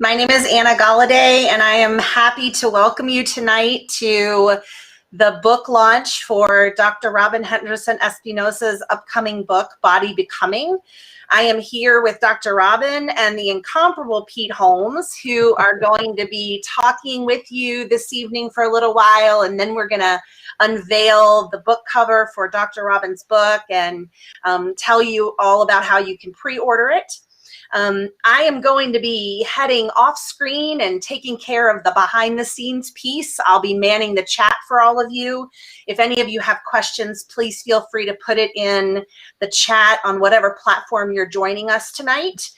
My name is Anna Galladay, and I am happy to welcome you tonight to the book launch for Dr. Robyn Henderson Espinosa's upcoming book, Body Becoming. I am here with Dr. Robyn and the incomparable Pete Holmes, who are going to be talking with you this evening for a little while, and then we're going to unveil the book cover for Dr. Robyn's book and tell you all about how you can pre-order it. I am going to be heading off screen and taking care of the behind the scenes piece. I'll be manning the chat for all of you. If any of you have questions, please feel free to put it in the chat on whatever platform you're joining us tonight.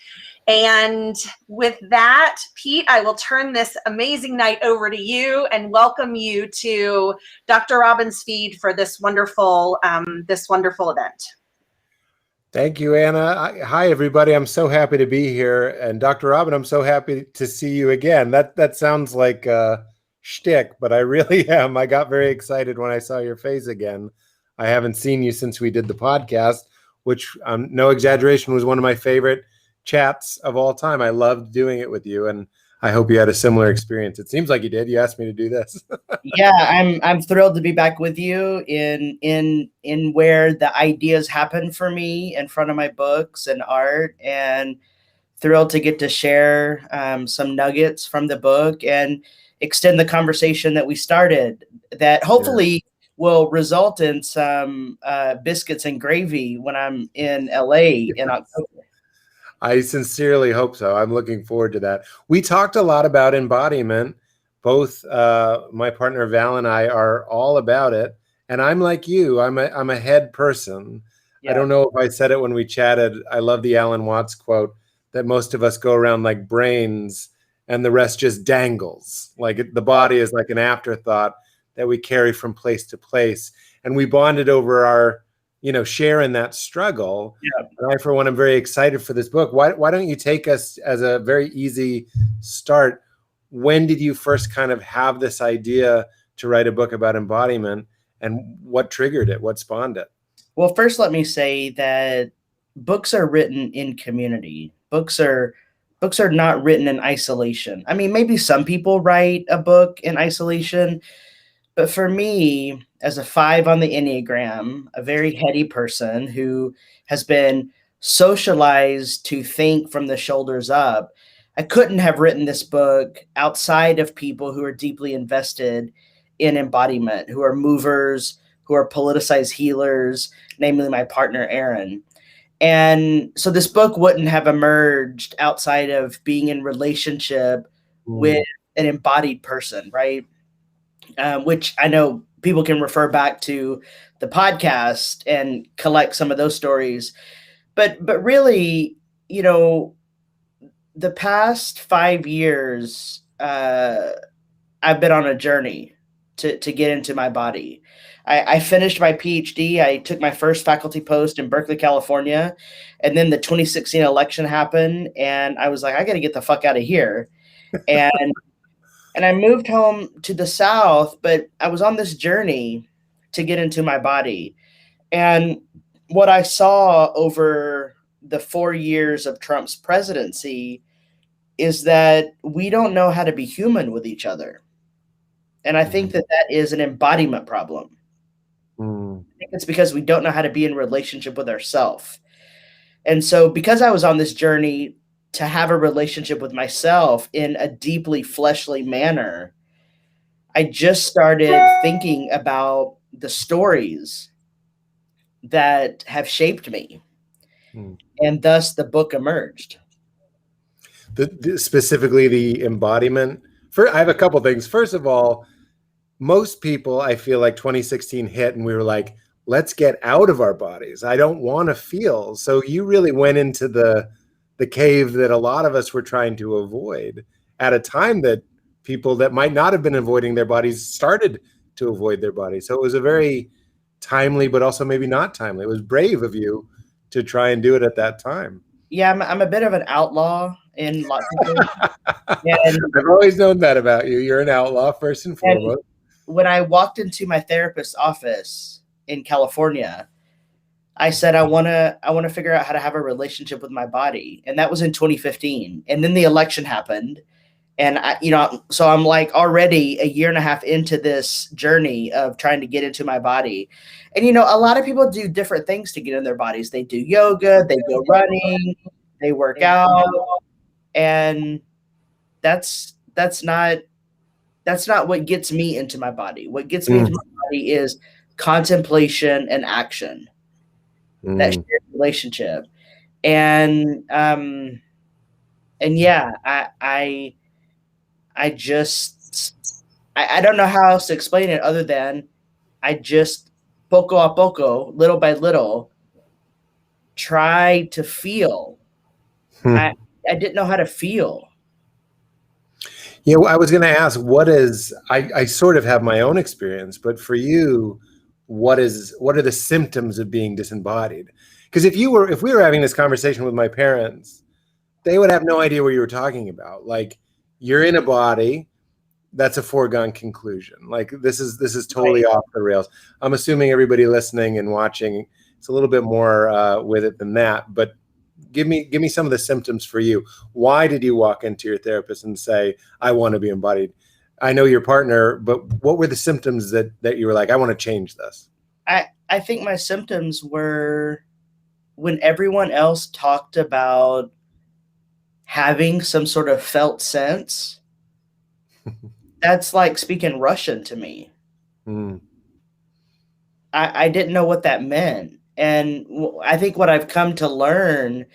And with that, Pete, I will turn this amazing night over to you and welcome you to Dr. Robyn's feed for this wonderful event. Thank you, Anna. Hi, everybody. I'm so happy to be here. And Dr. Robyn, I'm so happy to see you again. That sounds like a shtick, but I really am. I got very excited when I saw your face again. I haven't seen you since we did the podcast, which, no exaggeration, was one of my favorite chats of all time. I loved doing it with you, and I hope you had a similar experience. It seems like you did. You asked me to do this. Yeah, I'm thrilled to be back with you in where the ideas happen for me in front of my books and art, and thrilled to get to share some nuggets from the book and extend the conversation that we started that hopefully will result in some biscuits and gravy when I'm in LA in October. I sincerely hope so. I'm looking forward to that. We talked a lot about embodiment. Both my partner Val and I are all about it. And I'm like you. I'm a head person. Yeah. I don't know if I said it when we chatted. I love the Alan Watts quote that most of us go around like brains and the rest just dangles. Like the body is like an afterthought that we carry from place to place. And we bonded over our sharing that struggle. Yeah. And I, for one, am very excited for this book. Why don't you take us as a very easy start? When did you first kind of have this idea to write a book about embodiment, and what triggered it? What spawned it? Well, first, let me say that books are written in community. Books are not written in isolation. I mean, maybe some people write a book in isolation, but for me, as a 5 on the Enneagram, a very heady person who has been socialized to think from the shoulders up, I couldn't have written this book outside of people who are deeply invested in embodiment, who are movers, who are politicized healers, namely my partner, Aaron. And so this book wouldn't have emerged outside of being in relationship with an embodied person, right? Which I know people can refer back to the podcast and collect some of those stories. But really, the past 5 years, I've been on a journey to get into my body. I finished my PhD. I took my first faculty post in Berkeley, California. And then the 2016 election happened. And I was like, I got to get the fuck out of here. And I moved home to the South, but I was on this journey to get into my body. And what I saw over the 4 years of Trump's presidency is that we don't know how to be human with each other. And I think that is an embodiment problem. I think it's because we don't know how to be in relationship with ourselves. And so because I was on this journey to have a relationship with myself in a deeply fleshly manner, I just started thinking about the stories that have shaped me. And thus the book emerged. Specifically the embodiment. I have a couple things. First of all, most people, I feel like 2016 hit and we were like, let's get out of our bodies. I don't want to feel. So you really went into the cave that a lot of us were trying to avoid at a time that people that might not have been avoiding their bodies started to avoid their bodies. So it was a very timely, but also maybe not timely. It was brave of you to try and do it at that time. Yeah, I'm a bit of an outlaw in lots of things. I've always known that about you. You're an outlaw first and foremost. When I walked into my therapist's office in California, I said, I want to figure out how to have a relationship with my body. And that was in 2015. And then the election happened. And so I'm like already a year and a half into this journey of trying to get into my body. And, a lot of people do different things to get in their bodies. They do yoga, they go running, they work out. And that's not what gets me into my body. What gets me into my body is contemplation and action, that shared relationship. And yeah, I don't know how else to explain it other than I just poco a poco, little by little, try to feel. I didn't know how to feel. Yeah, well, I was going to ask, I sort of have my own experience, but for you, what are the symptoms of being disembodied? Because if we were having this conversation with my parents, they would have no idea what you were talking about. Like, you're in a body, that's a foregone conclusion. Like, this is totally off the rails. I'm assuming everybody listening and watching, it's a little bit more with it than that, but give me some of the symptoms for you. Why did you walk into your therapist and say, I want to be embodied? I know your partner, but what were the symptoms that you were like, I want to change this? I think my symptoms were when everyone else talked about having some sort of felt sense. That's like speaking Russian to me. I didn't know what that meant. And I think what I've come to learn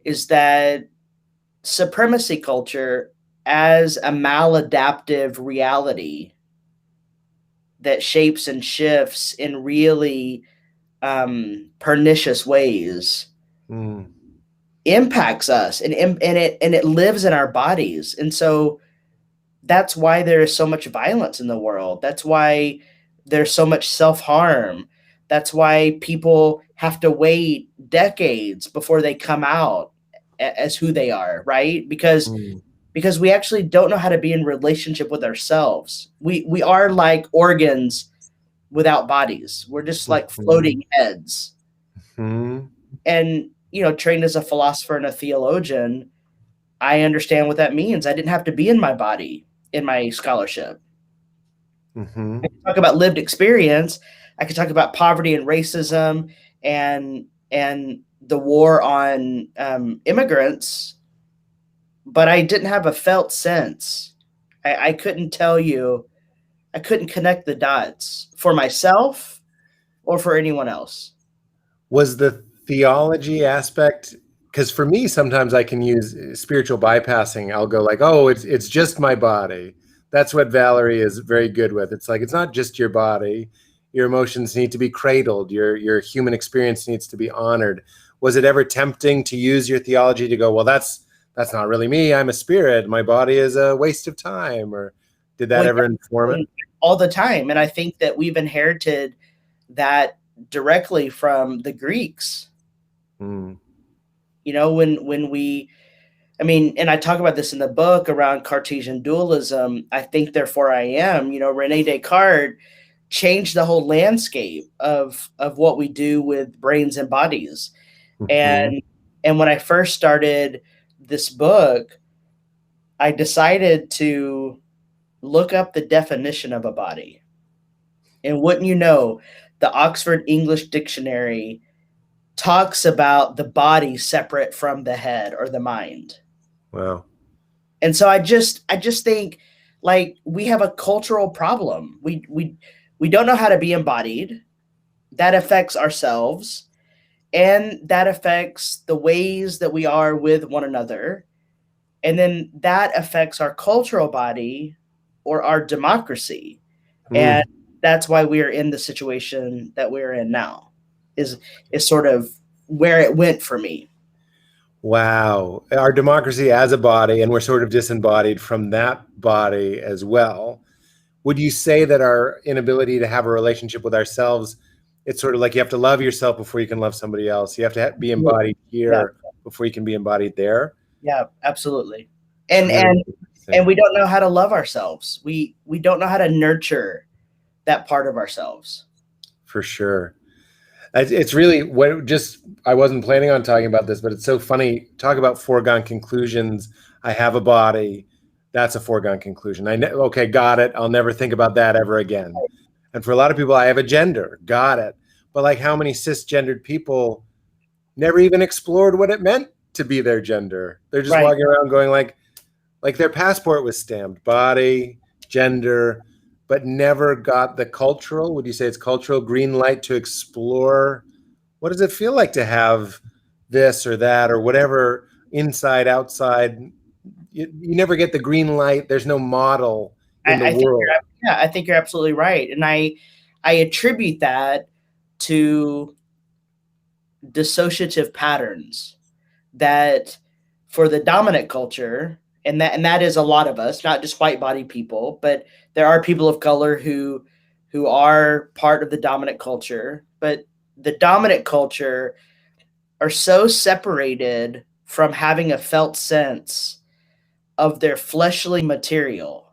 is that supremacy culture as a maladaptive reality that shapes and shifts in really pernicious ways impacts us, and it lives in our bodies. And so that's why there is so much violence in the world. That's why there's so much self-harm. That's why people have to wait decades before they come out as who they are, right? Because we actually don't know how to be in relationship with ourselves. We are like organs without bodies. We're just like floating heads. And, trained as a philosopher and a theologian, I understand what that means. I didn't have to be in my body in my scholarship. I can talk about lived experience. I could talk about poverty and racism and the war on immigrants, but I didn't have a felt sense. I couldn't tell you. I couldn't connect the dots for myself or for anyone else. Was the theology aspect, because for me, sometimes I can use spiritual bypassing. I'll go like, oh, it's just my body. That's what Valerie is very good with. It's like, it's not just your body. Your emotions need to be cradled. Your human experience needs to be honored. Was it ever tempting to use your theology to go, well, that's not really me. I'm a spirit. My body is a waste of time? Or did that ever inform it? All the time. And I think that we've inherited that directly from the Greeks. When we, and I talk about this in the book around Cartesian dualism, I think, therefore I am, Rene Descartes changed the whole landscape of what we do with brains and bodies. And when I first started this book, I decided to look up the definition of a body. And wouldn't you know, the Oxford English Dictionary talks about the body separate from the head or the mind. Wow. And so I just think, like, we have a cultural problem. We don't know how to be embodied. That affects ourselves, and that affects the ways that we are with one another. And then that affects our cultural body or our democracy. And that's why we are in the situation that we're in now, is sort of where it went for me. Wow. Our democracy as a body, and we're sort of disembodied from that body as well. Would you say that our inability to have a relationship with ourselves, it's sort of like you have to love yourself before you can love somebody else. You have to be embodied here before you can be embodied there? Yeah, absolutely. And we don't know how to love ourselves. We don't know how to nurture that part of ourselves. For sure. It's really I wasn't planning on talking about this, but it's so funny. Talk about foregone conclusions. I have a body. that's a foregone conclusion. Okay, got it. I'll never think about that ever again. And for a lot of people, I have a gender, got it. But like, how many cisgendered people never even explored what it meant to be their gender? They're just walking around going like their passport was stamped body, gender, but never got the cultural, would you say it's cultural green light to explore what does it feel like to have this or that or whatever, inside, outside. You never get the green light. There's no model in the world. I think you're absolutely right. And I attribute that to dissociative patterns that for the dominant culture, and that is a lot of us, not just white body people, but there are people of color who are part of the dominant culture, but the dominant culture are so separated from having a felt sense of their fleshly material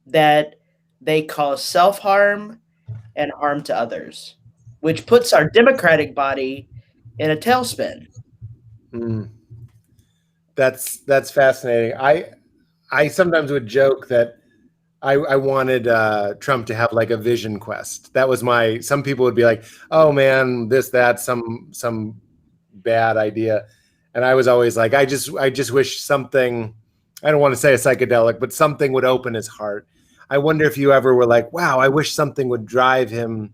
that they cause self-harm and harm to others, which puts our democratic body in a tailspin. That's fascinating. I sometimes would joke that I wanted Trump to have like a vision quest. That was some people would be like, oh man, that, some bad idea. And I was always like, I just wish something, I don't want to say a psychedelic, but something would open his heart. I wonder if you ever were like, wow, I wish something would drive him,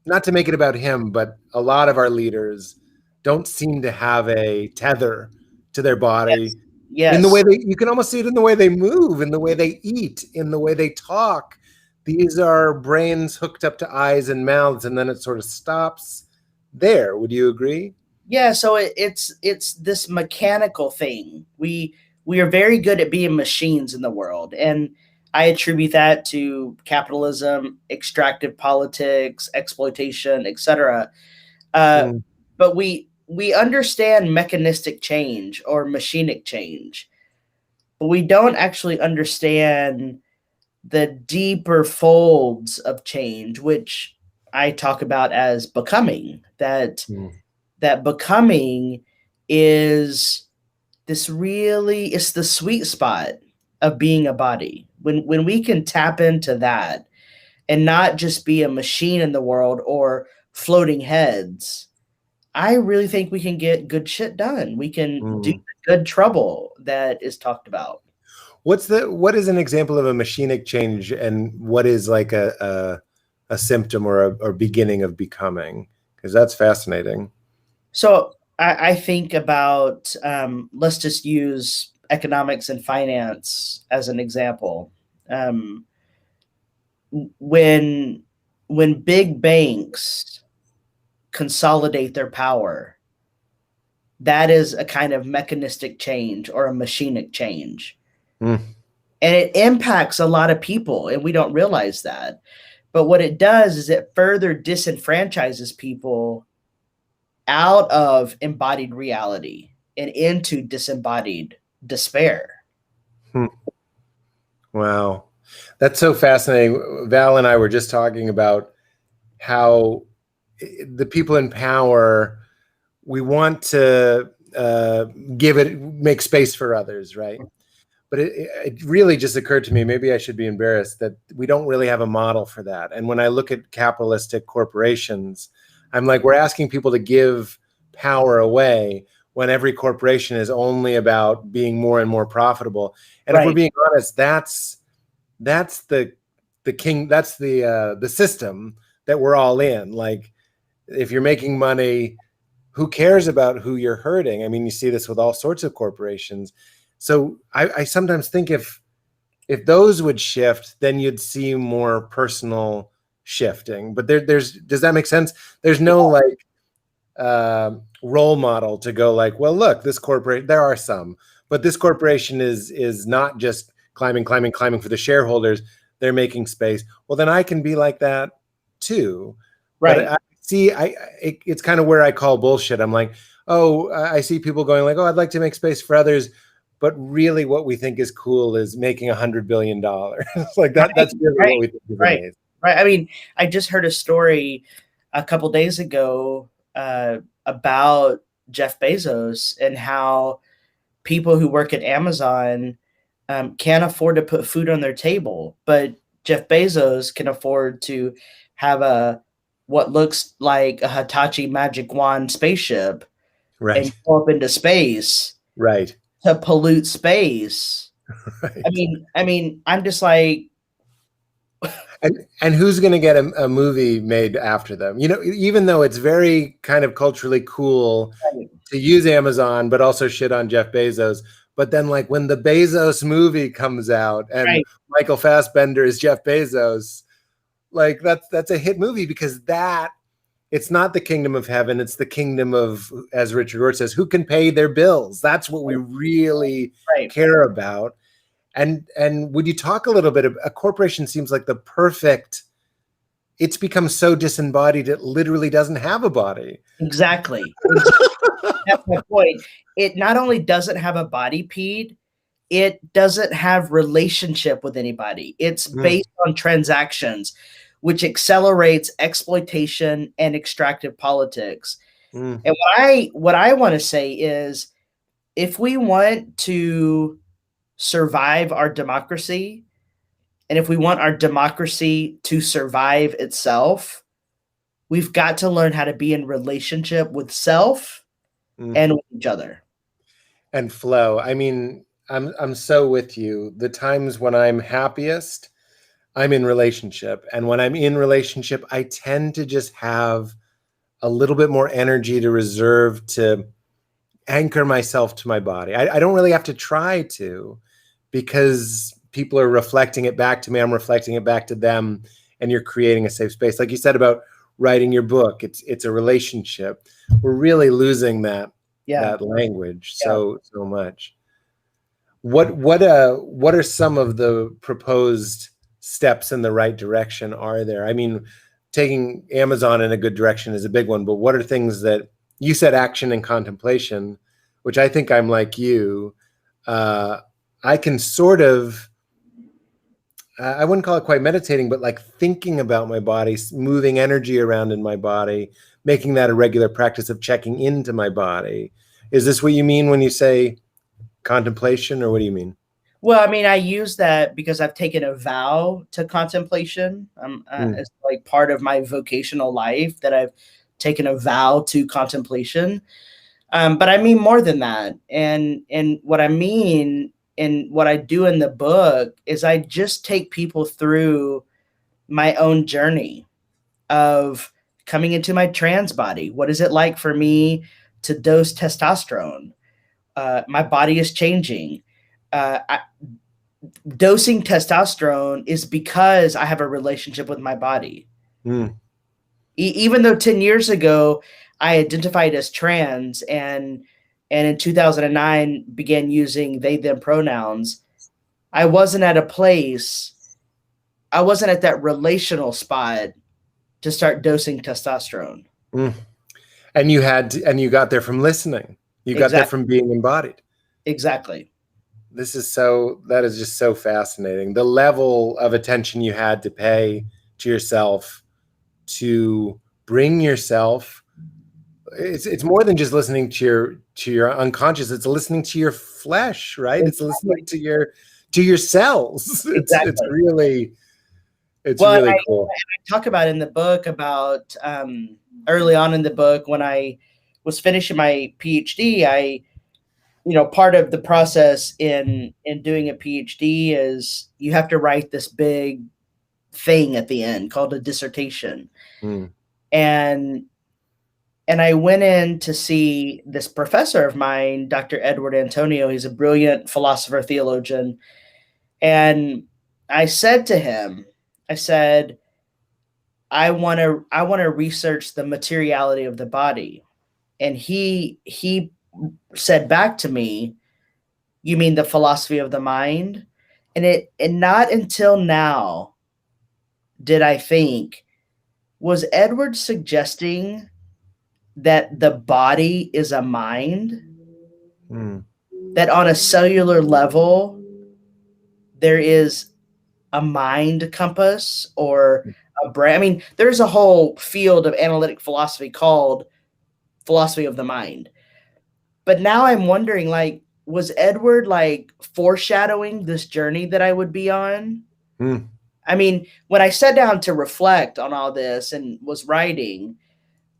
not to make it about him, but a lot of our leaders don't seem to have a tether to their body. Yes. In the way you can almost see it in the way they move, in the way they eat, in the way they talk. These are brains hooked up to eyes and mouths, and then it sort of stops there. Would you agree? Yeah. So it's this mechanical thing. We are very good at being machines in the world, and I attribute that to capitalism, extractive politics, exploitation, etc. But we understand mechanistic change or machinic change, but we don't actually understand the deeper folds of change, which I talk about as becoming. That becoming is it's the sweet spot of being a body. When we can tap into that and not just be a machine in the world or floating heads, I really think we can get good shit done. We can do the good trouble that is talked about. What is an example of a machinic change, and what is like a symptom or a beginning of becoming? Because that's fascinating. So I think about, let's just use economics and finance as an example. When big banks consolidate their power, that is a kind of mechanistic change or a machinic change. And it impacts a lot of people, and we don't realize that. But what it does is it further disenfranchises people out of embodied reality and into disembodied despair. Wow. That's so fascinating. Val and I were just talking about how the people in power, we want to make space for others, right? But it really just occurred to me, maybe I should be embarrassed, that we don't really have a model for that. And when I look at capitalistic corporations, I'm like, we're asking people to give power away when every corporation is only about being more and more profitable. And if we're being honest, that's the system that we're all in. Like, if you're making money, who cares about who you're hurting? I mean, you see this with all sorts of corporations. So I sometimes think if those would shift, then you'd see more personal shifting. But does that make sense? There's no role model to go like, well, look, this corporate, there are some, but this corporation is not just climbing for the shareholders. They're making space. Well, then I can be like that too. Right. But it's kind of where I call bullshit. I'm like, oh, I see people going like, oh, I'd like to make space for others. But really what we think is cool is making $100 billion. Like that. That's really what we think is amazing. Right. I mean, I just heard a story a couple days ago about Jeff Bezos and how people who work at Amazon can't afford to put food on their table, but Jeff Bezos can afford to have what looks like a Hitachi magic wand spaceship Right. and go up into space Right. to pollute space. Right. I mean, I'm just like, and who's going to get a movie made after them? You know, even though it's very kind of culturally cool to use Amazon, but also shit on Jeff Bezos. But then, like, when the Bezos movie comes out and Michael Fassbender is Jeff Bezos, like that's a hit movie, because it's not the kingdom of heaven. It's the kingdom of, as Richard Rohr says, who can pay their bills. That's what we really care about. And would you talk a little bit of, a corporation seems like the perfect, it's become so disembodied, it literally doesn't have a body. Exactly. That's my point. It not only doesn't have a body, Pete, it doesn't have relationship with anybody. It's based on transactions, which accelerates exploitation and extractive politics. And what I want to say is, if we want to survive our democracy, and if we want our democracy to survive itself, we've got to learn how to be in relationship with self and with each other. And flow. I mean, I'm so with you. The times when I'm happiest, I'm in relationship. And when I'm in relationship, I tend to just have a little bit more energy to reserve, to anchor myself to my body. I don't really have to try to, because people are reflecting it back to me. I'm reflecting it back to them. And you're creating a safe space. Like you said about writing your book, it's a relationship. We're really losing that language so much. What are some of the proposed steps in the right direction are there? I mean, taking Amazon in a good direction is a big one, but what are things that you said, action and contemplation, which I think I'm like you. I can sort of, I wouldn't call it quite meditating, but like thinking about my body, moving energy around in my body, making that a regular practice of checking into my body. Is this what you mean when you say contemplation, or what do you mean? Well, I mean, I use that because I've taken a vow to contemplation. It's like part of my vocational life that I've taken a vow to contemplation. But I mean more than that. And what I mean and what I do in the book is I just take people through my own journey of coming into my trans body. What is it like for me to dose testosterone? My body is changing. Dosing testosterone is because I have a relationship with my body. Even though 10 years ago I identified as trans and in 2009 began using they them pronouns, I wasn't at a place, I wasn't at that relational spot to start dosing testosterone. And you got there from listening. You got there from being embodied. Exactly. That is just so fascinating. The level of attention you had to pay to yourself, to bring yourself, it's more than just listening to your unconscious. It's listening to your flesh, right? It's listening to your cells. It's really cool. I talk about in the book about early on in the book when I was finishing my PhD, part of the process in doing a PhD is you have to write this big thing at the end called a dissertation. And I went in to see this professor of mine, Dr. Edward Antonio. He's a brilliant philosopher, theologian. And I said to him, I want to research the materiality of the body. And he said back to me, "You mean the philosophy of the mind?" And not until now did I think, was Edward suggesting that the body is a mind? That on a cellular level, there is a mind compass or a brain? I mean, there's a whole field of analytic philosophy called philosophy of the mind. But now I'm wondering, like, was Edward like foreshadowing this journey that I would be on? I mean, when I sat down to reflect on all this and was writing,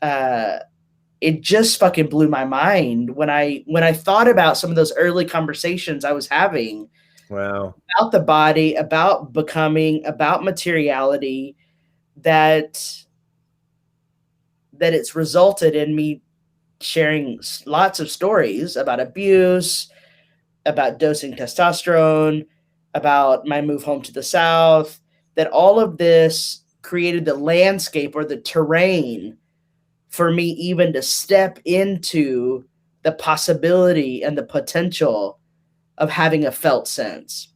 it just fucking blew my mind when I thought about some of those early conversations I was having. Wow. About the body, about becoming, about materiality, that it's resulted in me sharing lots of stories about abuse, about dosing testosterone, about my move home to the South, that all of this created the landscape or the terrain for me even to step into the possibility and the potential of having a felt sense.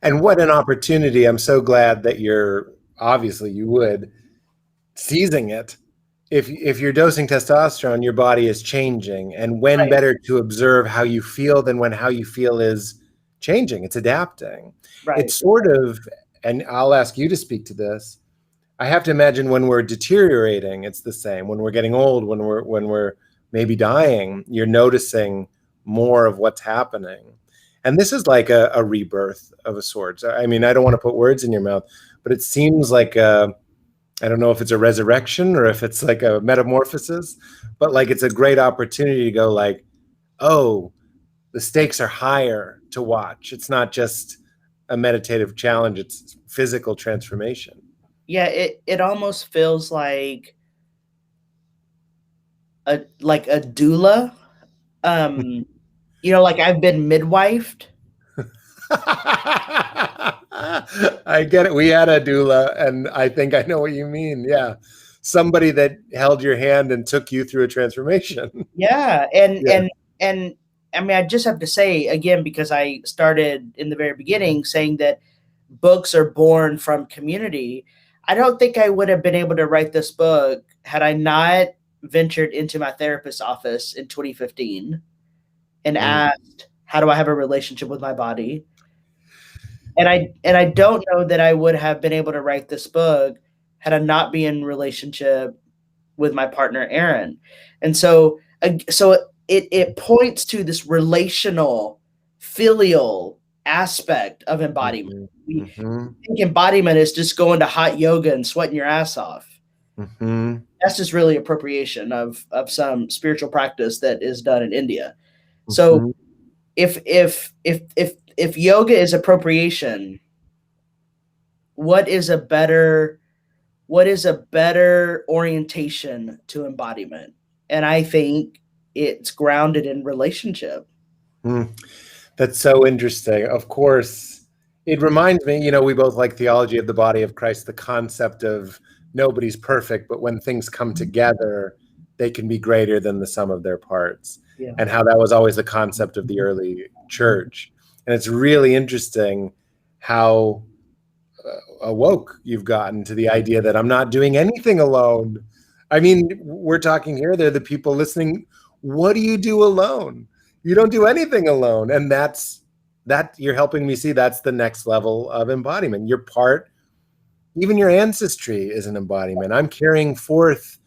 And what an opportunity. I'm so glad that you're, obviously you would, seizing it. If you're dosing testosterone, your body is changing. And when Right. better to observe how you feel than when how you feel is changing, it's adapting. Right. It's sort of, and I'll ask you to speak to this, I have to imagine when we're deteriorating, it's the same. When we're getting old, when we're maybe dying, you're noticing more of what's happening. And this is like a rebirth of a sort. I mean, I don't want to put words in your mouth, but it seems like I don't know if it's a resurrection or if it's like a metamorphosis, but like it's a great opportunity to go like, oh, the stakes are higher to watch. It's not just a meditative challenge, it's physical transformation. Yeah, it almost feels like a doula. Like I've been midwifed. I get it. We had a doula, and I think I know what you mean. Yeah. Somebody that held your hand and took you through a transformation. Yeah. And I mean, I just have to say again, because I started in the very beginning saying that books are born from community. I don't think I would have been able to write this book had I not ventured into my therapist's office in 2015 and asked, how do I have a relationship with my body? And I don't know that I would have been able to write this book had I not been in relationship with my partner, Aaron. And so it points to this relational, filial aspect of embodiment. We think embodiment is just going to hot yoga and sweating your ass off. That's just really appropriation of some spiritual practice that is done in India. So if yoga is appropriation, what is a better orientation to embodiment? And I think it's grounded in relationship. That's so interesting. Of course, it reminds me, we both like theology of the body of Christ, the concept of nobody's perfect, but when things come together, they can be greater than the sum of their parts. Yeah. And how that was always the concept of the early church. And it's really interesting how awoke you've gotten to the idea that I'm not doing anything alone. I mean, we're talking here, they're the people listening. What do you do alone? You don't do anything alone. And that you're helping me see that's the next level of embodiment. You're part, even your ancestry is an embodiment. I'm carrying forth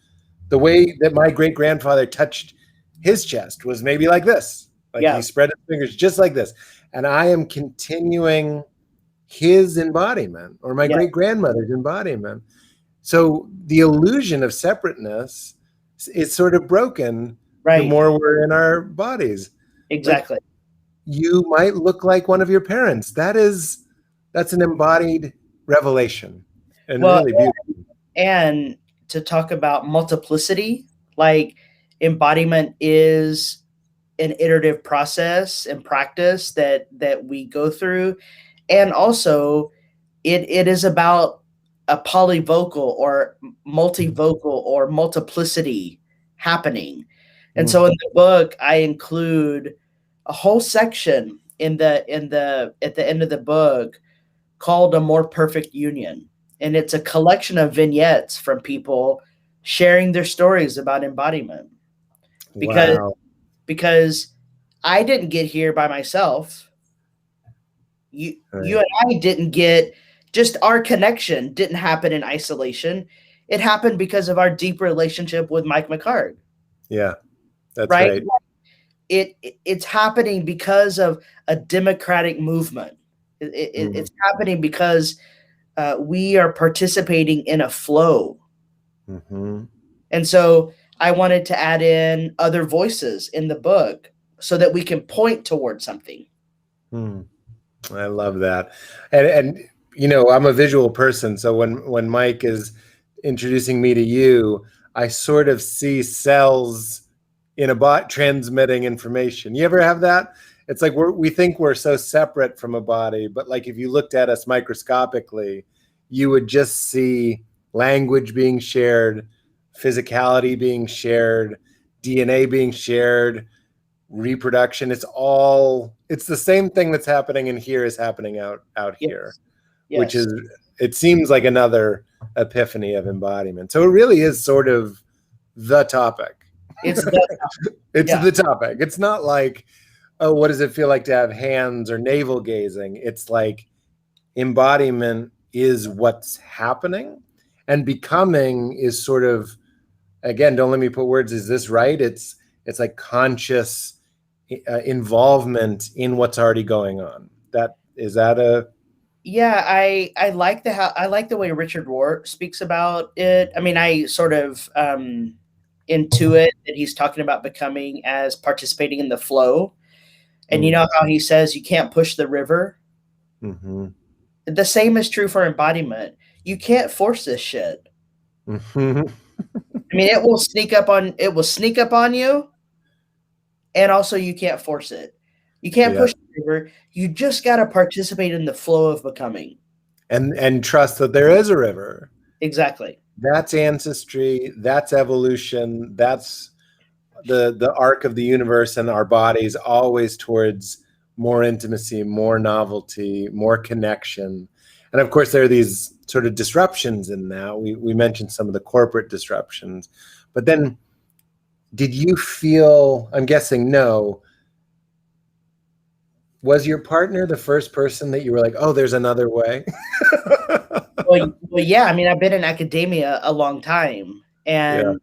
the way that my great-grandfather touched his chest was maybe like this. Like he spread his fingers just like this. And I am continuing his embodiment or my great-grandmother's embodiment. So the illusion of separateness is sort of broken the more we're in our bodies. Exactly. Like, you might look like one of your parents. That's an embodied revelation. And really beautiful. And to talk about multiplicity, like embodiment is an iterative process and practice that we go through. And also it is about a polyvocal or multivocal or multiplicity happening. And so in the book, I include a whole section at the end of the book called A More Perfect Union. And it's a collection of vignettes from people sharing their stories about embodiment. Because I didn't get here by myself. You and I didn't get, just our connection didn't happen in isolation. It happened because of our deep relationship with Mike McHargue. Yeah, that's right. it's happening because of a democratic movement. It's happening because we are participating in a flow. Mm-hmm. And so I wanted to add in other voices in the book so that we can point towards something. I love that. And I'm a visual person, so when Mike is introducing me to you, I sort of see cells in a bot transmitting information. You ever have that? It's like we think we're so separate from a body, but like if you looked at us microscopically, you would just see language being shared, physicality being shared, DNA being shared, reproduction. It's the same thing that's happening in here is happening out here, which is, it seems like another epiphany of embodiment. So it really is sort of the topic. It's the topic. It's not like, oh, what does it feel like to have hands or navel gazing? It's like embodiment is what's happening, and becoming is sort of, again, don't let me put words, is this right? It's like conscious involvement in what's already going on. I like the way Richard Rohr speaks about it. I mean, I sort of intuit that he's talking about becoming as participating in the flow. And you know how he says you can't push the river? Mm-hmm. The same is true for embodiment. You can't force this shit. Mm-hmm. I mean, it will sneak up on you, and also you can't force it. You can't push the river. You just got to participate in the flow of becoming. And trust that there is a river. Exactly. That's ancestry. That's evolution. That's the arc of the universe, and our bodies always towards more intimacy, more novelty, more connection. And of course, there are these sort of disruptions in that. We mentioned some of the corporate disruptions. But then, did you feel, I'm guessing no, was your partner the first person that you were like, oh, there's another way? Well, yeah. I mean, I've been in academia a long time, and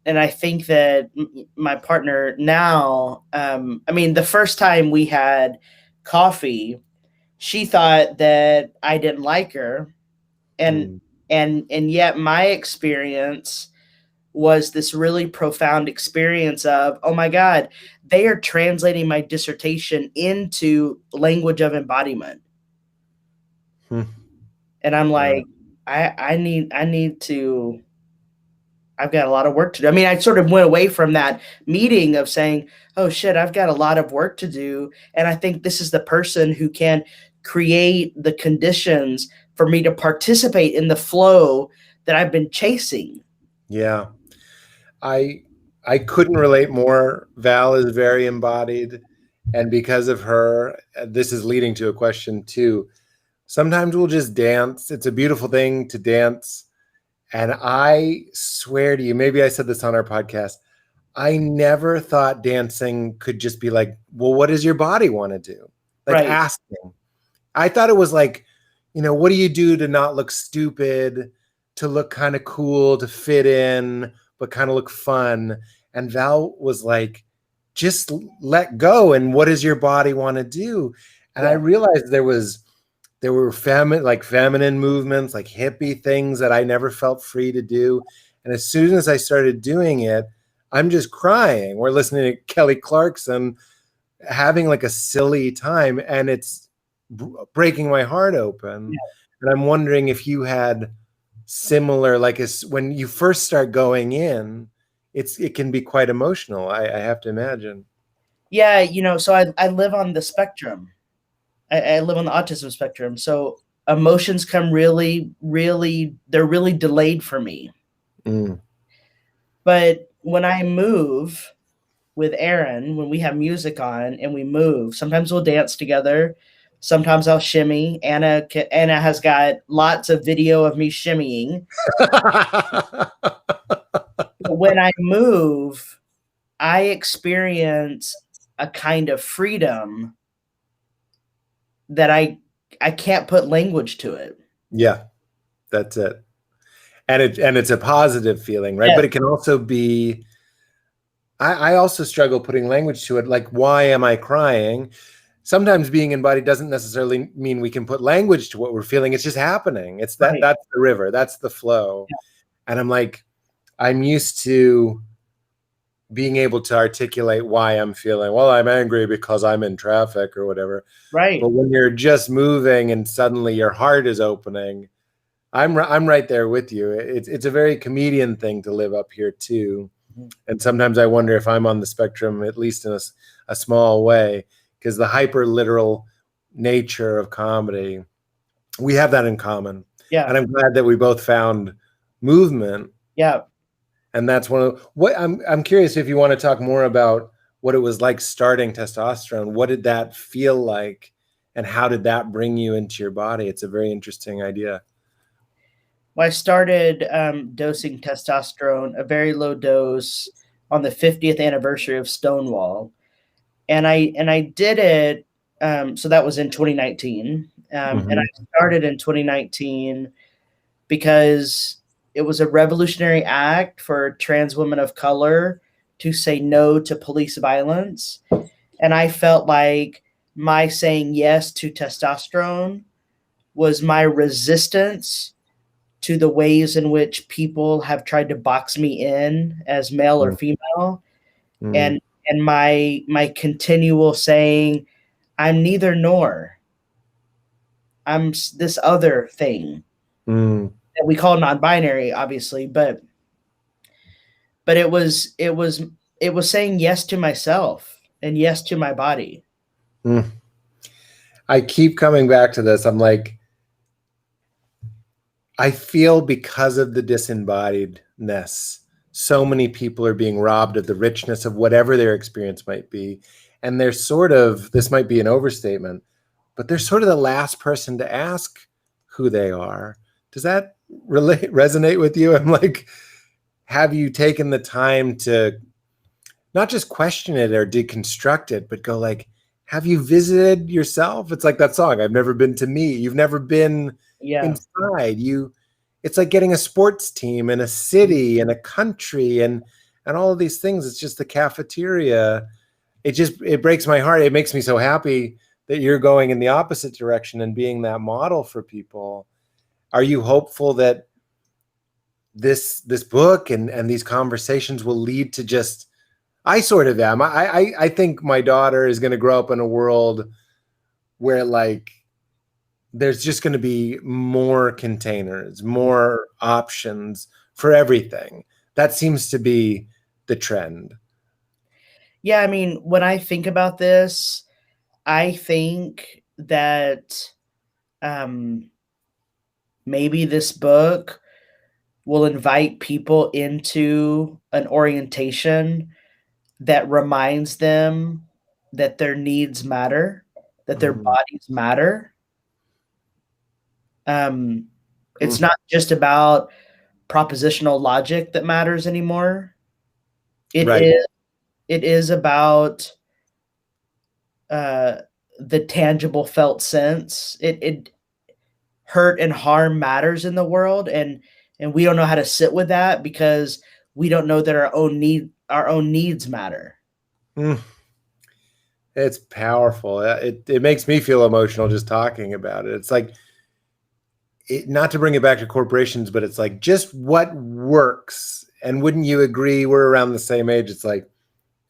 I think that my partner now, I mean, the first time we had coffee, she thought that I didn't like her, and yet my experience was this really profound experience of, oh my God, they are translating my dissertation into language of embodiment. And I'm like, I need to, I've got a lot of work to do. I mean, I sort of went away from that meeting of saying, oh shit, I've got a lot of work to do. And I think this is the person who can create the conditions for me to participate in the flow that I've been chasing. Yeah. I couldn't relate more. Val is very embodied. And because of her, this is leading to a question too. Sometimes we'll just dance. It's a beautiful thing to dance. And I swear to you, maybe I said this on our podcast, I never thought dancing could just be like, well, what does your body want to do? Like asking. I thought it was like, what do you do to not look stupid, to look kind of cool, to fit in, but kind of look fun? And Val was like, just let go. And what does your body want to do? And I realized there were feminine movements, like hippie things that I never felt free to do. And as soon as I started doing it, I'm just crying. We're listening to Kelly Clarkson, having like a silly time, and it's breaking my heart open. And I'm wondering if you had similar, like when you first start going in, it can be quite emotional. I have to imagine. Yeah, so I live on the spectrum. I live on the autism spectrum. So emotions come really, they're really delayed for me. But when I move with Aaron, when we have music on and we move, sometimes we'll dance together. Sometimes I'll shimmy. Anna has got lots of video of me shimmying. When I move, I experience a kind of freedom that I can't put language to it. Yeah, that's it. And it's a positive feeling, right? But it can also be, I also struggle putting language to it. Like, why am I crying? Sometimes being embodied doesn't necessarily mean we can put language to what we're feeling. It's just happening. It's that Right. that's the river. That's the flow. Yeah. And I'm like, I'm used to being able to articulate why I'm feeling, well, I'm angry because I'm in traffic or whatever. Right. But when you're just moving and suddenly your heart is opening, I'm right there with you. It's a very comedian thing to live up here too. Mhm. And sometimes I wonder if I'm on the spectrum, at least in a small way, because the hyper literal nature of comedy, we have that in common. Yeah. And I'm glad that we both found movement. Yeah. And that's one of what I'm curious if you want to talk more about what it was like starting testosterone. What did that feel like? And how did that bring you into your body? It's a very interesting idea. Well, I started dosing testosterone, a very low dose, on the 50th anniversary of Stonewall, and I did it. So that was in 2019, and I started in 2019 because it was a revolutionary act for trans women of color to say no to police violence, and I felt like my saying yes to testosterone was my resistance to the ways in which people have tried to box me in as male or female, and my continual saying, I'm neither nor, I'm this other thing that we call non-binary, obviously, but it was saying yes to myself and yes to my body. I keep coming back to this. I'm like, I feel because of the disembodiedness, so many people are being robbed of the richness of whatever their experience might be. And they're sort of, this might be an overstatement, but they're sort of the last person to ask who they are. Does that resonate with you? I'm like, have you taken the time to not just question it or deconstruct it, but go like, have you visited yourself? It's like that song, I've never been to me. You've never been inside you. It's like getting a sports team in a city and a country and all of these things. It's just the cafeteria. It breaks my heart. It makes me so happy that you're going in the opposite direction and being that model for people. Are you hopeful that this book and these conversations will lead to just, I sort of am. I think my daughter is going to grow up in a world where like there's just going to be more containers, more options for everything. That seems to be the trend. Yeah, I mean, when I think about this, I think that maybe this book will invite people into an orientation that reminds them that their needs matter, that their bodies matter. It's not just about propositional logic that matters anymore. It is about the tangible felt sense. It hurt and harm matters in the world, and we don't know how to sit with that because we don't know that our own needs matter. It's powerful. It makes me feel emotional just talking about it. It's like, not to bring it back to corporations, but it's like just what works. And wouldn't you agree, we're around the same age? It's like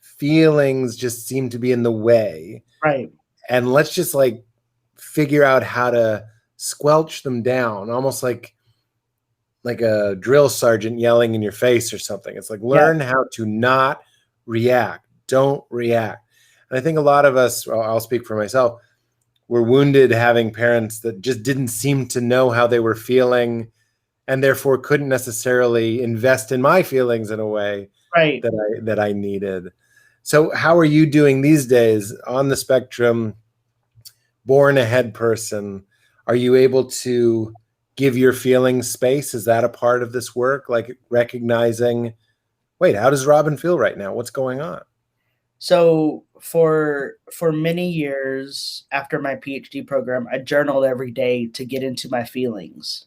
feelings just seem to be in the way. Right. And let's just like figure out how to squelch them down, almost like a drill sergeant yelling in your face or something. It's like, learn how to not react. Don't react. And I think a lot of us, well, I'll speak for myself, were wounded having parents that just didn't seem to know how they were feeling and therefore couldn't necessarily invest in my feelings in a way that I needed. So how are you doing these days on the spectrum, born ahead person? Are you able to give your feelings space? Is that a part of this work? Like recognizing, wait, how does Robyn feel right now? What's going on? So for many years after my PhD program, I journaled every day to get into my feelings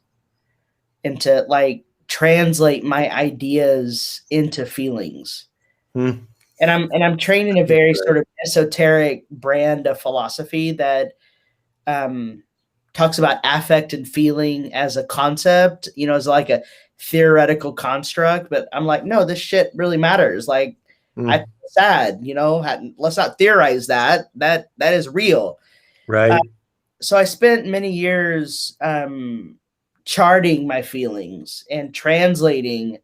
and to like translate my ideas into feelings. I'm training a very sort of esoteric brand of philosophy that talks about affect and feeling as a concept, as like a theoretical construct. But I'm like, no, this shit really matters. Like, I feel sad, let's not theorize that. That is real. Right. So I spent many years charting my feelings and translating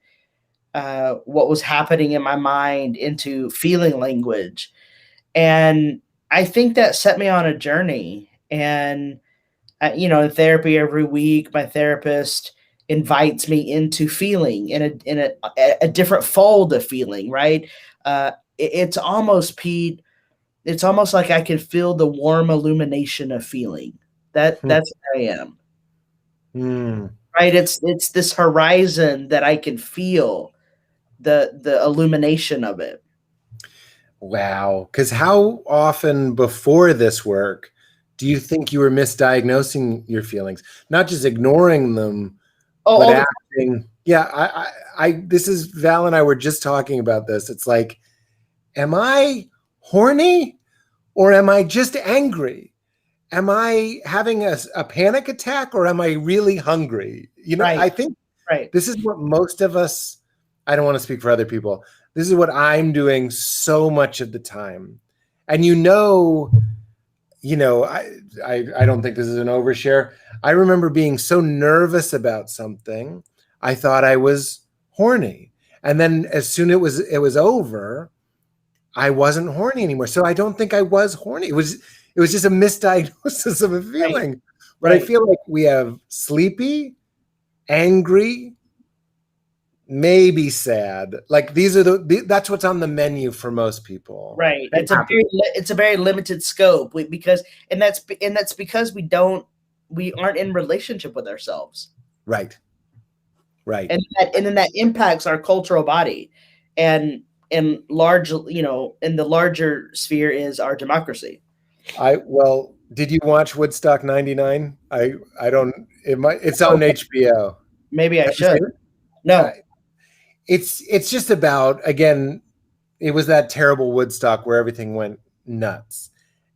what was happening in my mind into feeling language. And I think that set me on a journey. And, in therapy every week, my therapist invites me into feeling in a different fold of feeling, right? It's almost, Pete, it's almost like I can feel the warm illumination of feeling. That's where I am. Right? It's this horizon that I can feel the illumination of it. Wow. Because how often before this work do you think you were misdiagnosing your feelings? Not just ignoring them, but acting. Yeah, this is Val and I were just talking about this. It's like, am I horny or am I just angry? Am I having a panic attack or am I really hungry? Right. I think this is what most of us, I don't want to speak for other people. This is what I'm doing so much of the time. And I don't think this is an overshare. I remember being so nervous about something, I thought I was horny. And then as soon as it was over, I wasn't horny anymore. So I don't think I was horny. It was just a misdiagnosis of a feeling. Right. But I feel like we have sleepy, angry, maybe sad. Like these are that's what's on the menu for most people. Right. It's a very limited scope because that's because we aren't in relationship with ourselves. Right. Right. And then that impacts our cultural body, and in the larger sphere is our democracy. Did you watch Woodstock 99? I don't, it's on HBO. Maybe I should. No. It's just about, again, it was that terrible Woodstock where everything went nuts.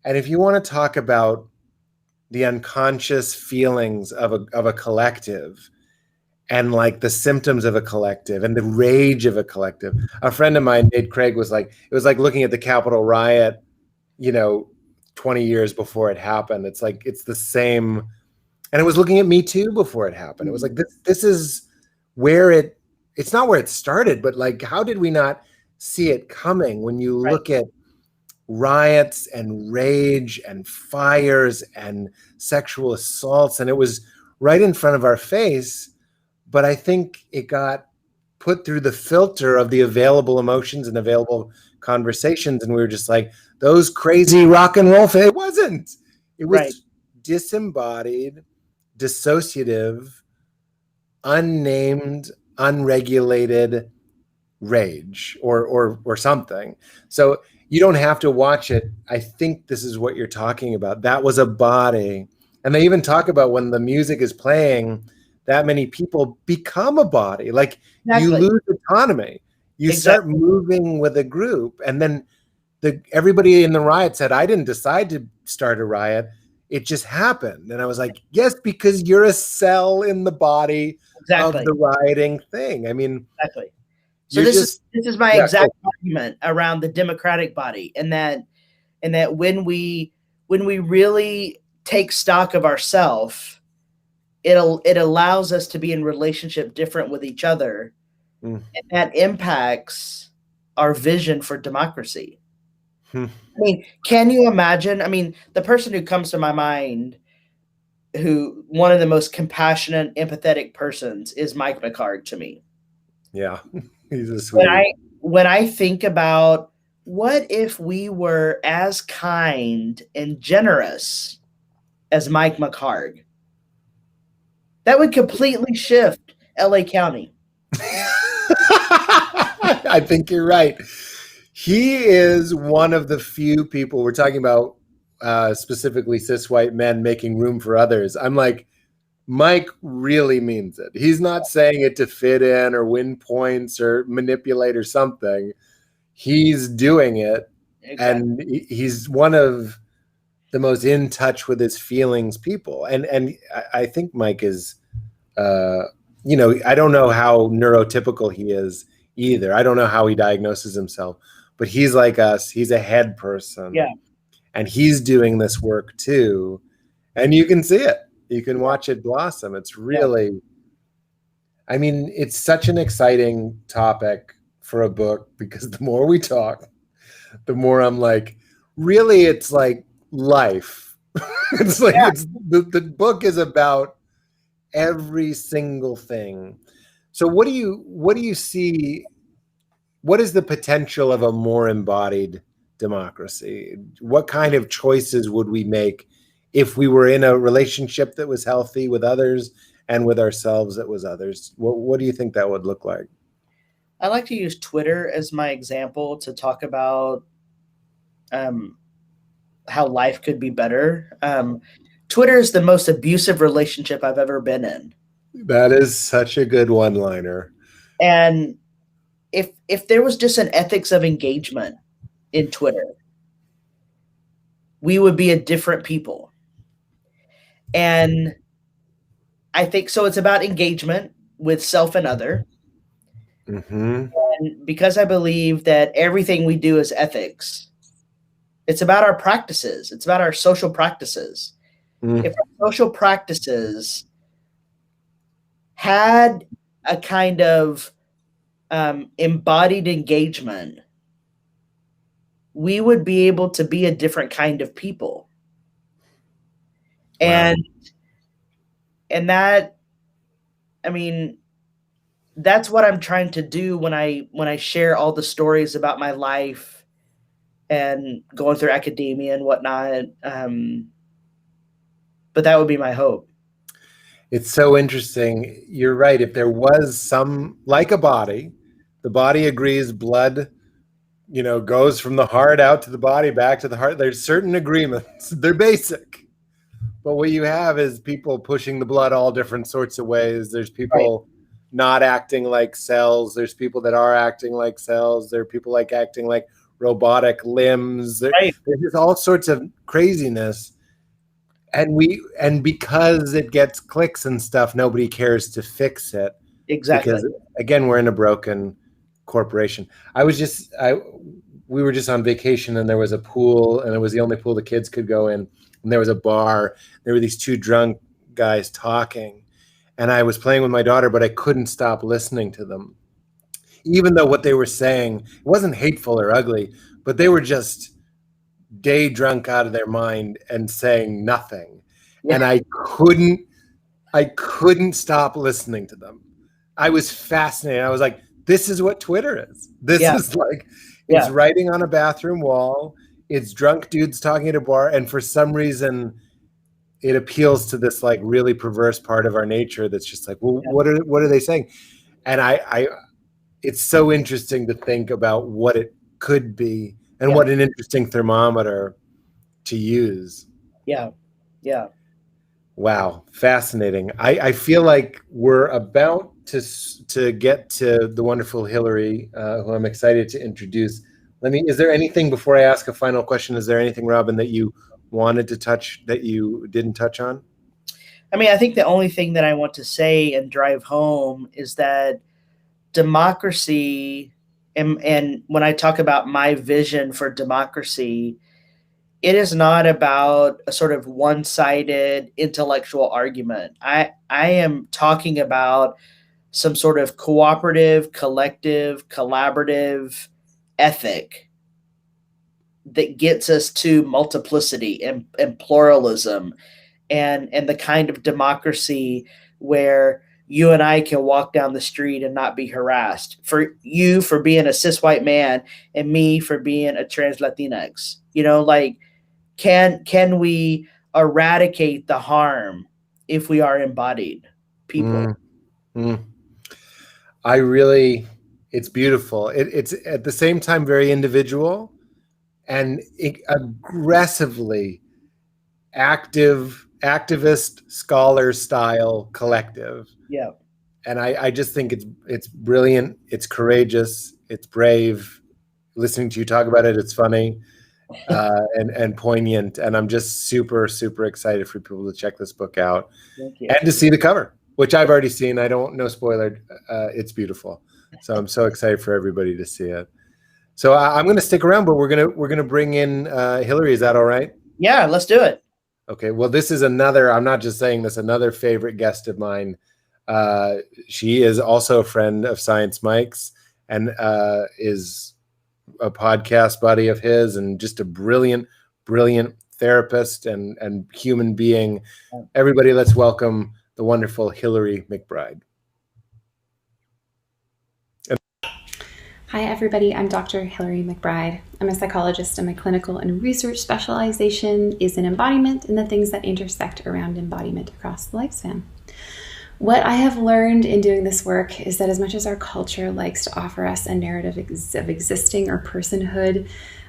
And if you want to talk about the unconscious feelings of a collective and like the symptoms of a collective and the rage of a collective, a friend of mine, Nate Craig, was like, it was like looking at the Capitol riot, 20 years before it happened. It's like, it's the same. And it was looking at Me Too before it happened. It was like, this is where it's not where it started, but like, how did we not see it coming? When you look at riots and rage and fires and sexual assaults, and it was right in front of our face, but I think it got put through the filter of the available emotions and available conversations. And we were just like, those crazy rock and roll, it wasn't. It was disembodied, dissociative, unnamed, unregulated rage or something. So you don't have to watch it. I think this is what you're talking about. That was a body. And they even talk about when the music is playing, that many people become a body. Like you lose autonomy. You start moving with a group. And then everybody in the riot said, I didn't decide to start a riot. It just happened. And I was like, yes, because you're a cell in the body of the rioting thing. I mean, so this is my exact argument around the democratic body, and that when we really take stock of ourselves, it allows us to be in relationship different with each other, and that impacts our vision for democracy. I mean, can you imagine? I mean, the person who comes to my mind, one of the most compassionate, empathetic persons, is Mike McHargue to me. Yeah, he's a sweet. When I think about what if we were as kind and generous as Mike McHargue, that would completely shift LA County. I think you're right. He is one of the few people, we're talking about specifically cis white men making room for others. I'm like, Mike really means it. He's not saying it to fit in or win points or manipulate or something. he's doing it. Exactly. And he's one of the most in touch with his feelings people. And I think Mike is, you know, I don't know how neurotypical he is either. I don't know how he diagnoses himself, but he's like us. He's a head person. Yeah. And he's doing this work too. And you can see it. You can watch it blossom. It's really, I mean, it's such an exciting topic for a book, because the more we talk, the more I'm like, really, it's like life. It's like, it's the book is about every single thing. So what do you see? What is the potential of a more embodied democracy? What kind of choices would we make if we were in a relationship that was healthy with others and with ourselves that was others? What do you think that would look like? I like to use Twitter as my example to talk about how life could be better. Twitter is the most abusive relationship I've ever been in. That is such a good one-liner. And if there was just an ethics of engagement in Twitter, we would be a different people. And I think so. It's about engagement with self and other. Mm-hmm. And because I believe that everything we do is ethics, it's about our practices. It's about our social practices. If our social practices had a kind of embodied engagement, we would be able to be a different kind of people. Wow. And that, I mean, that's what I'm trying to do when I share all the stories about my life and going through academia and whatnot. But that would be my hope. It's so interesting. You're right. If there was some, like a body, the body agrees blood, you know, goes from the heart out to the body, back to the heart. There's certain agreements. They're basic. But what you have is people pushing the blood all different sorts of ways. There's people not acting like cells. There's people that are acting like cells. There are people like acting like robotic limbs. There's just all sorts of craziness. And because it gets clicks and stuff, nobody cares to fix it. Exactly. Because again, we're in a broken corporation. We were just on vacation, and there was a pool, and it was the only pool the kids could go in. And there was a bar. There were these two drunk guys talking, and I was playing with my daughter, but I couldn't stop listening to them. Even though what they were saying, it wasn't hateful or ugly, but they were just day drunk out of their mind and saying nothing. And I couldn't stop listening to them. I was fascinated. I was like, this is what Twitter is. This is like, it's writing on a bathroom wall. It's drunk dudes talking at a bar. And for some reason, it appeals to this like really perverse part of our nature. That's just like, well, what are they saying? And it's so interesting to think about what it could be, and what an interesting thermometer to use. Yeah. Wow, fascinating. I feel like we're about to get to the wonderful Hilary, who I'm excited to introduce. Is there anything, before I ask a final question, is there anything, Robyn, that you wanted to touch that you didn't touch on? I mean, I think the only thing that I want to say and drive home is that democracy, and when I talk about my vision for democracy, it is not about a sort of one-sided intellectual argument. I am talking about some sort of cooperative, collective, collaborative ethic that gets us to multiplicity and pluralism, and the kind of democracy where you and I can walk down the street and not be harassed. For you for being a cis white man, and me for being a trans Latinx. You know, like, can we eradicate the harm if we are embodied people? It's beautiful. It's at the same time very individual and aggressively activist scholar style collective. Yeah. And I just think it's brilliant. It's courageous. It's brave. listening to you talk about it. It's funny and poignant. And I'm just super, super excited for people to check this book out and to see the cover, which I've already seen. I don't know, spoiler. It's beautiful. So I'm so excited for everybody to see it. So I'm going to stick around, but we're going to bring in Hilary. Is that all right? Yeah, let's do it. Okay. Well, this is another, I'm not just saying this, another favorite guest of mine. She is also a friend of Science Mike's and is a podcast buddy of his and just a brilliant, brilliant therapist and human being. Everybody, let's welcome the wonderful Hilary McBride. Hi, everybody. I'm Dr. Hilary McBride. I'm a psychologist, and my clinical and research specialization is in embodiment and the things that intersect around embodiment across the lifespan. What I have learned in doing this work is that as much as our culture likes to offer us a narrative of existing or personhood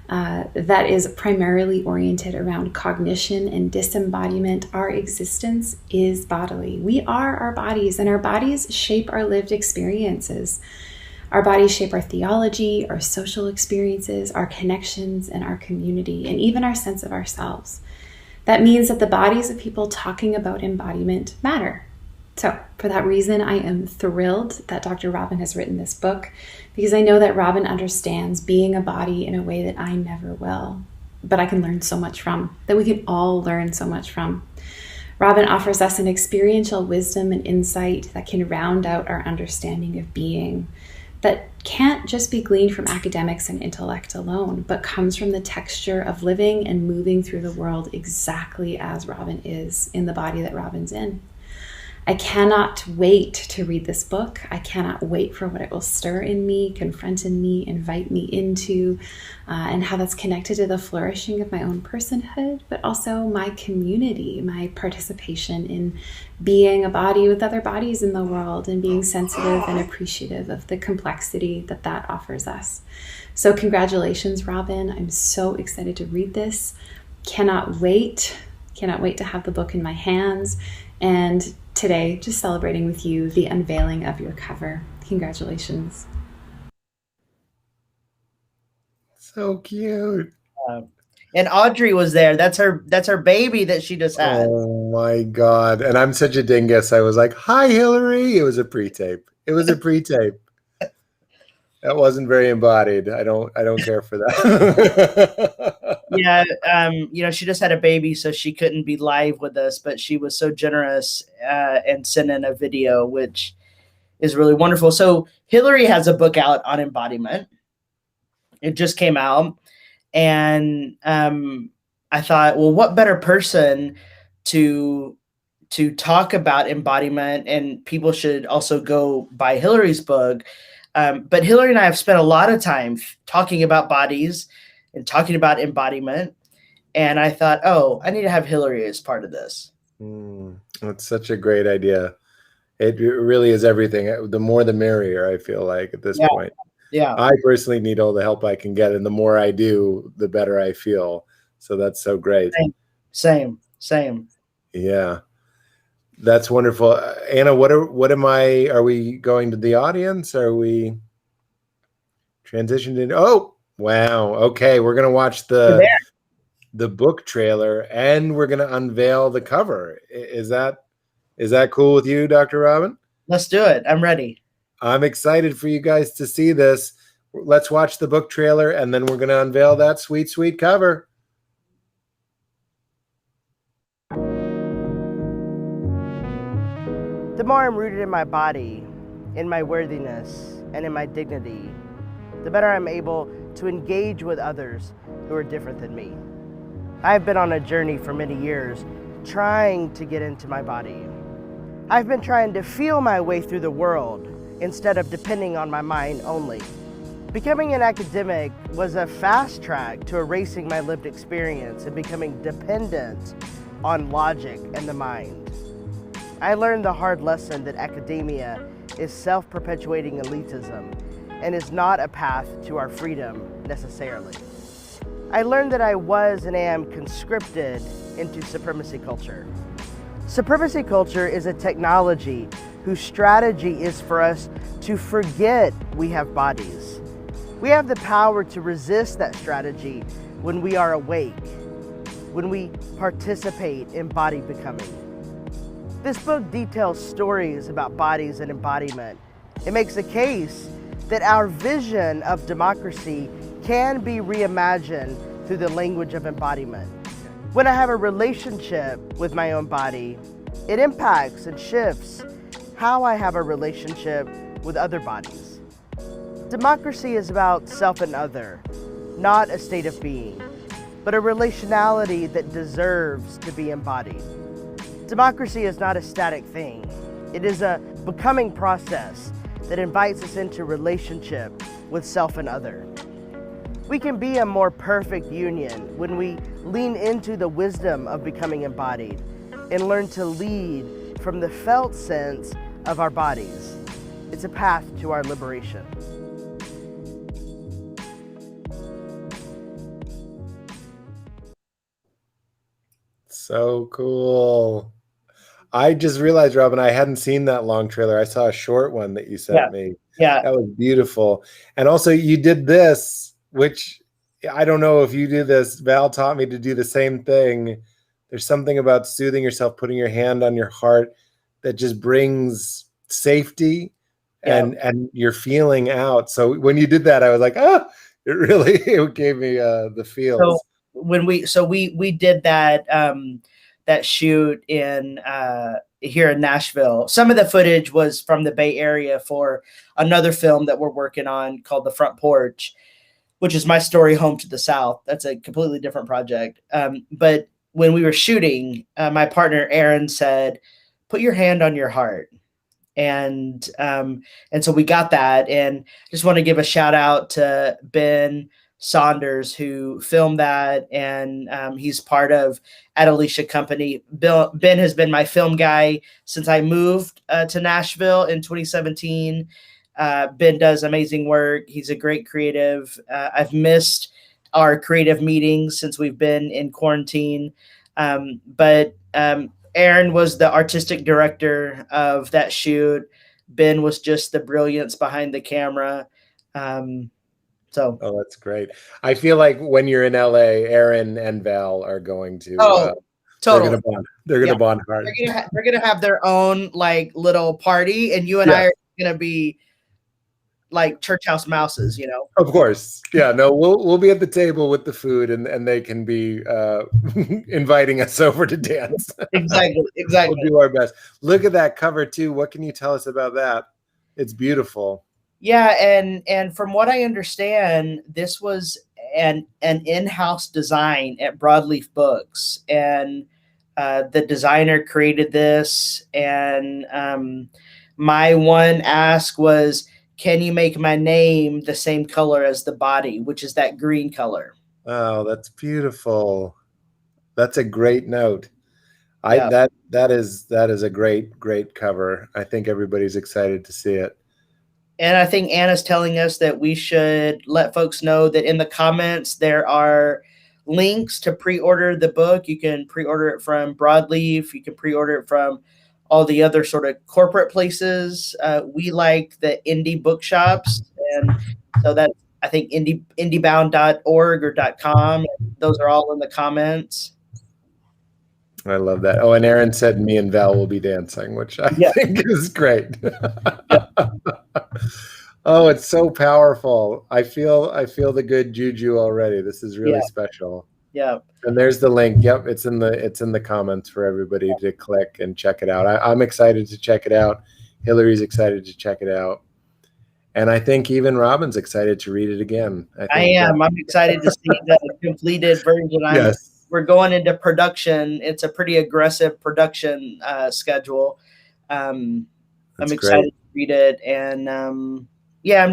that is primarily oriented around cognition and disembodiment, our existence is bodily. We are our bodies, and our bodies shape our lived experiences. Our bodies shape our theology, our social experiences, our connections, and our community, and even our sense of ourselves. That means that the bodies of people talking about embodiment matter. So, for that reason, I am thrilled that Dr. Robyn has written this book, because I know that Robyn understands being a body in a way that I never will, but I can learn so much from, that we can all learn so much from. Robyn offers us an experiential wisdom and insight that can round out our understanding of being, that can't just be gleaned from academics and intellect alone, but comes from the texture of living and moving through the world exactly as Robyn is in the body that Robyn's in. I cannot wait to read this book. I cannot wait for what it will stir in me, confront in me, invite me into, and how that's connected to the flourishing of my own personhood, but also my community, my participation in being a body with other bodies in the world and being sensitive and appreciative of the complexity that that offers us. So congratulations, Robyn. I'm so excited to read this. Cannot wait to have the book in my hands. And today, just celebrating with you the unveiling of your cover. Congratulations. So cute. And Audrey was there. That's her baby that she just had. Oh my God. And I'm such a dingus. I was like, hi, Hilary. It was a pre-tape. That wasn't very embodied. I don't care for that. Yeah, she just had a baby, so she couldn't be live with us, but she was so generous and sent in a video, which is really wonderful. So Hilary has a book out on embodiment. It just came out, and I thought, well, what better person to talk about embodiment, and people should also go buy Hilary's book. But Hilary and I have spent a lot of time talking about bodies and talking about embodiment. And I thought, oh, I need to have Hilary as part of this. That's such a great idea. It really is everything. The more the merrier, I feel like at this point. Yeah. I personally need all the help I can get. And the more I do, the better I feel. So that's so great. Same. Yeah. That's wonderful. Anna, are we going to the audience? Are we transitioned in? Oh, wow. Okay. We're going to watch the book trailer and we're going to unveil the cover. Is that cool with you, Dr. Robyn? Let's do it. I'm ready. I'm excited for you guys to see this. Let's watch the book trailer and then we're going to unveil that sweet, sweet cover. The more I'm rooted in my body, in my worthiness, and in my dignity, the better I'm able to engage with others who are different than me. I've been on a journey for many years, trying to get into my body. I've been trying to feel my way through the world instead of depending on my mind only. Becoming an academic was a fast track to erasing my lived experience and becoming dependent on logic and the mind. I learned the hard lesson that academia is self-perpetuating elitism and is not a path to our freedom necessarily. I learned that I was and am conscripted into supremacy culture. Supremacy culture is a technology whose strategy is for us to forget we have bodies, We have the power to resist that strategy when we are awake, when we participate in body becoming. This book details stories about bodies and embodiment. It makes a case that our vision of democracy can be reimagined through the language of embodiment. When I have a relationship with my own body, it impacts and shifts how I have a relationship with other bodies. Democracy is about self and other, not a state of being, but a relationality that deserves to be embodied. Democracy is not a static thing. It is a becoming process that invites us into relationship with self and other. We can be a more perfect union when we lean into the wisdom of becoming embodied and learn to lead from the felt sense of our bodies. It's a path to our liberation. So cool. I just realized, Robyn, I hadn't seen that long trailer. I saw a short one that you sent me. Yeah. That was beautiful. And also you did this, which I don't know if you do this. Val taught me to do the same thing. There's something about soothing yourself, putting your hand on your heart that just brings safety and you're feeling out. So when you did that, I was like, oh, it gave me the feels. So when we did that that shoot in here in Nashville. Some of the footage was from the Bay Area for another film that we're working on called The Front Porch, which is my story, Home to the South. That's a completely different project. But when we were shooting, my partner Aaron said, "Put your hand on your heart." And so we got that, and just want to give a shout out to Ben Saunders, who filmed that, and he's part of Adelicia Company. Ben has been my film guy since I moved to Nashville in 2017. Ben does amazing work. He's a great creative. I've missed our creative meetings since we've been in quarantine. But Aaron was the artistic director of that shoot. Ben was just the brilliance behind the camera. Oh, that's great. I feel like when you're in LA, Aaron and Val are going to totally. They're gonna bond hard. They're gonna have their own like little party, and you and I are gonna be like church house mouses, you know. Of course. Yeah, no, we'll be at the table with the food, and they can be inviting us over to dance. Exactly. We'll do our best. Look at that cover too. What can you tell us about that? It's beautiful. Yeah, and from what I understand, this was an in-house design at Broadleaf Books, and the designer created this. And my one ask was, can you make my name the same color as the body, which is that green color? Oh, that's beautiful. That's a great note. That is a great cover. I think everybody's excited to see it. And I think Anna's telling us that we should let folks know that in the comments there are links to pre-order the book. You can pre-order it from Broadleaf. You can pre-order it from all the other sort of corporate places. We like the indie bookshops. And so that's, I think, indiebound.org or .com. Those are all in the comments. I love that. Oh, and Aaron said me and Val will be dancing, which I think is great. Oh, it's so powerful. I feel the good juju already. This is really special. Yeah. And there's the link. Yep, it's in the comments for everybody to click and check it out. I'm excited to check it out. Hilary's excited to check it out. And I think even Robyn's excited to read it again. I am. I'm excited to see the completed version. We're going into production. It's a pretty aggressive production schedule. I'm excited to read it. And I'm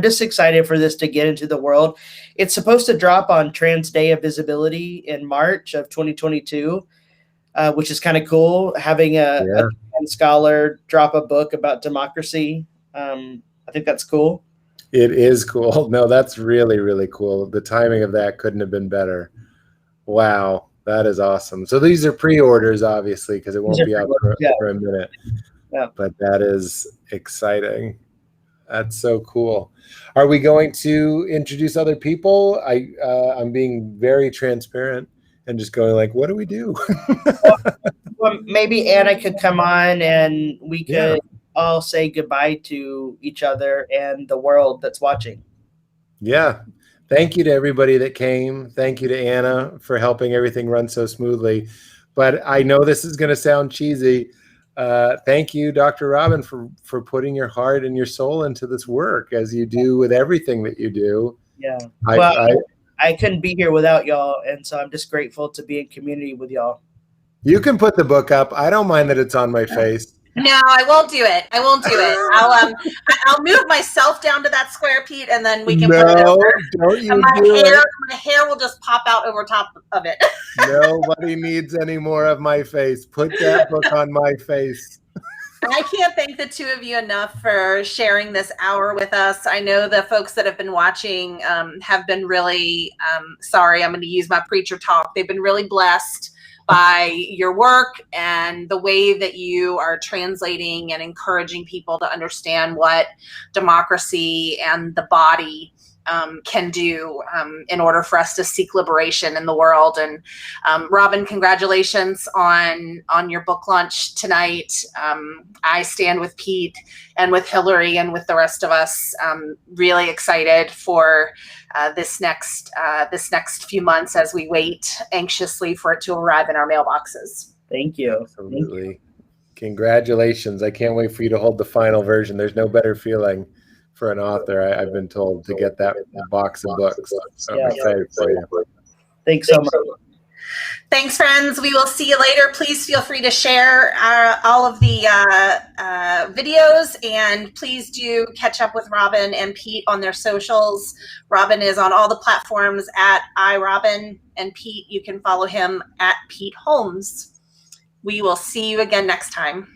just excited for this to get into the world. It's supposed to drop on Trans Day of Visibility in March of 2022, which is kind of cool. Having a trans scholar drop a book about democracy. I think that's cool. It is cool. No, that's really, really cool. The timing of that couldn't have been better. Wow. That is awesome. So these are pre-orders, obviously, because it won't be out for a minute. Yeah. But that is exciting. That's so cool. Are we going to introduce other people? I'm being very transparent and just going like, what do we do? Well, maybe Anna could come on and we could Yeah. all say goodbye to each other and the world that's watching. Yeah. Thank you to everybody that came. Thank you to Anna for helping everything run so smoothly. But I know this is going to sound cheesy. Thank you, Dr. Robyn, for putting your heart and your soul into this work as you do with everything that you do. Yeah. I I couldn't be here without y'all, and so I'm just grateful to be in community with y'all. You can put the book up. I don't mind that it's on my face. No, I won't do it. I won't do it. I'll move myself down to that square, Pete, and then we can put it over. Don't you And my hair will just pop out over top of it. Nobody needs any more of my face. Put that book on my face. I can't thank the two of you enough for sharing this hour with us. I know the folks that have been watching have been really, sorry, I'm going to use my preacher talk. They've been really blessed by your work and the way that you are translating and encouraging people to understand what democracy and the body can do in order for us to seek liberation in the world. And Robyn, congratulations on your book launch tonight. I stand with Pete and with Hilary and with the rest of us, really excited for this next few months as we wait anxiously for it to arrive in our mailboxes. Thank you. Absolutely. Thank you. Congratulations. I can't wait for you to hold the final version. There's no better feeling for an author, I've been told, to get that box of books. So I'm excited for you. Thanks so much. Thanks, friends. We will see you later. Please feel free to share all of the videos, and please do catch up with Robyn and Pete on their socials. Robyn is on all the platforms at iRobyn, and Pete, you can follow him at Pete Holmes. We will see you again next time.